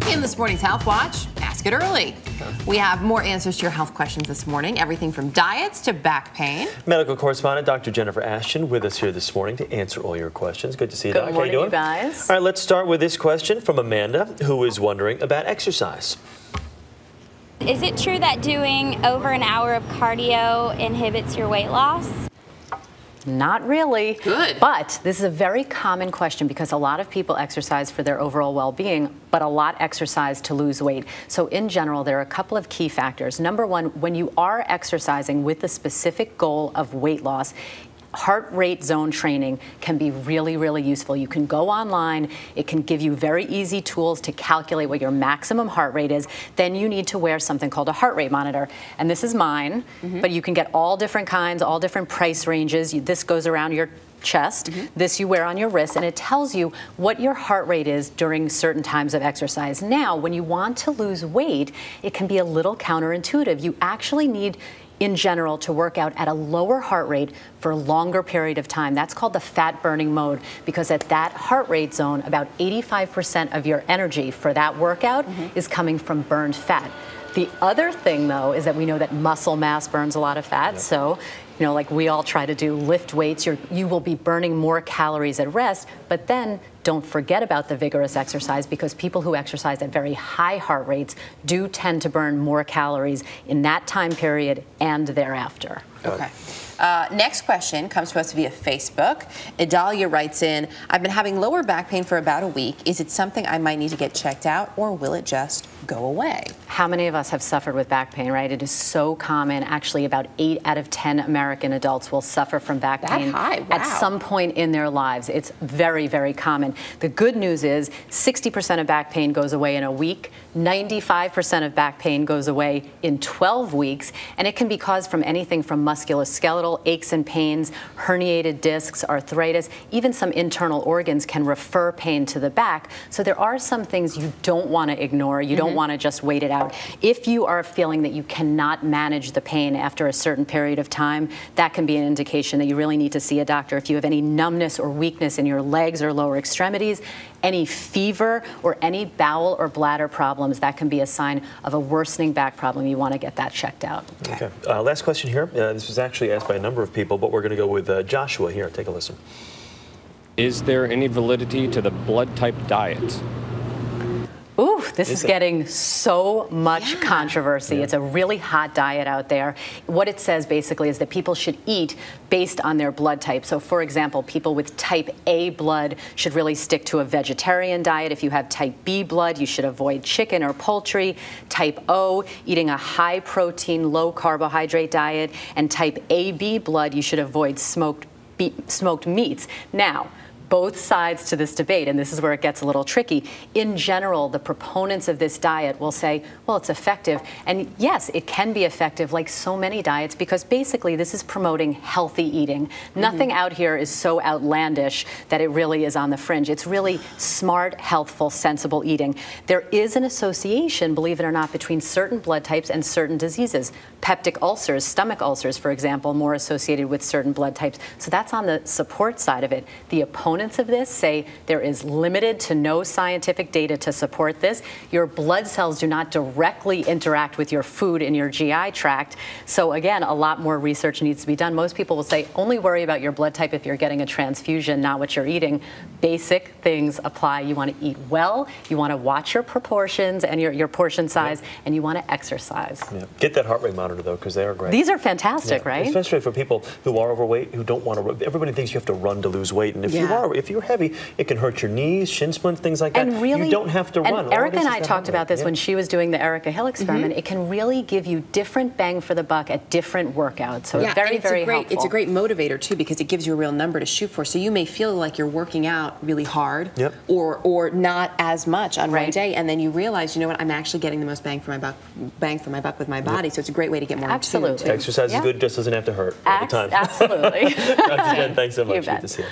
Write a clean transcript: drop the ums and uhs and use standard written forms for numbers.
In this morning's Health Watch, ask it early. We have more answers to your health questions this morning, everything from diets to back pain. Medical correspondent Dr. Jennifer Ashton with us here this morning to answer all your questions. Good to see you, Doc. Good morning, How you doing? you guys. All right, let's start with this question from Amanda, who is wondering about exercise. Is it true that doing over an hour of cardio inhibits your weight loss? Not really. Good. But this is a very common question because a lot of people exercise for their overall well-being, but a lot exercise to lose weight. So in general, there are a couple of key factors. Number one, when you are exercising with the specific goal of weight loss, heart rate zone training can be really, really useful. You can go online. It can give you very easy tools to calculate what your maximum heart rate is. Then you need to wear something called a heart rate monitor. And this is mine, but you can get all different kinds, all different price ranges. This goes around your chest. This you wear on your wrist, and it tells you what your heart rate is during certain times of exercise. Now, when you want to lose weight, it can be a little counterintuitive. You actually need, in general, to work out at a lower heart rate for a longer period of time. That's called the fat burning mode, because at that heart rate zone, about 85% of your energy for that workout is coming from burned fat. The other thing, though, is that we know that muscle mass burns a lot of fat. So, you know, like we all try to do, lift weights, you will be burning more calories at rest, but then don't forget about the vigorous exercise, because people who exercise at very high heart rates do tend to burn more calories in that time period and thereafter. Okay. Next question comes to us via Facebook. Idalia writes in, I've been having lower back pain for about a week. Is it something I might need to get checked out, or will it just go away? How many of us have suffered with back pain, right? It is so common. Actually, about 8 out of 10 American adults will suffer from back pain at some point in their lives. It's very, very common. The good news is 60% of back pain goes away in a week. 95% of back pain goes away in 12 weeks, and it can be caused from anything from musculoskeletal aches and pains, herniated discs, arthritis, even some internal organs can refer pain to the back. So there are some things you don't want to ignore. You don't want to just wait it out. If you are feeling that you cannot manage the pain after a certain period of time, that can be an indication that you really need to see a doctor. If you have any numbness or weakness in your legs or lower extremities, any fever or any bowel or bladder problems, that can be a sign of a worsening back problem. You want to get that checked out. Okay. Last question here. This was actually asked by a number of people, but we're going to go with Joshua here. Take a listen. Is there any validity to the blood type diet? Ooh, this is getting so much controversy. It's a really hot diet out there. What it says basically is that people should eat based on their blood type. So for example, people with type A blood should really stick to a vegetarian diet. If you have type B blood, you should avoid chicken or poultry. Type O, eating a high protein, low carbohydrate diet. And type AB blood, you should avoid smoked meats. Now, both sides to this debate, and this is where it gets a little tricky. In general, the proponents of this diet will say, well, it's effective. And yes, it can be effective like so many diets, because basically this is promoting healthy eating. Nothing out here is so outlandish that it really is on the fringe. It's really smart, healthful, sensible eating. There is an association, believe it or not, between certain blood types and certain diseases. Peptic ulcers, stomach ulcers, for example, more associated with certain blood types. So that's on the support side of it. The opponents of this say there is limited to no scientific data to support this. Your blood cells do not directly interact with your food in your GI tract. So again, a lot more research needs to be done. Most people will say only worry about your blood type if you're getting a transfusion, not what you're eating. Basic things apply. You want to eat well, you want to watch your proportions and your portion size, and you want to exercise. Get that heart rate monitor, though, because they are great. These are fantastic, right? Especially for people who are overweight, who don't want to. Everybody thinks you have to run to lose weight, and if you're heavy, it can hurt your knees, shin splints, things like that. And really, you don't have to run. And Erica and I talked about this when she was doing the Erica Hill experiment. It can really give you different bang for the buck at different workouts. So it's very, very helpful. It's a great motivator too, because it gives you a real number to shoot for. So you may feel like you're working out really hard, or not as much on one day, and then you realize, you know what, I'm actually getting the most bang for my buck with my body. So it's a great way to get more in tune. Exercise is good, just doesn't have to hurt all the time. Absolutely. Dr. Jen, thanks so much. Good to see you.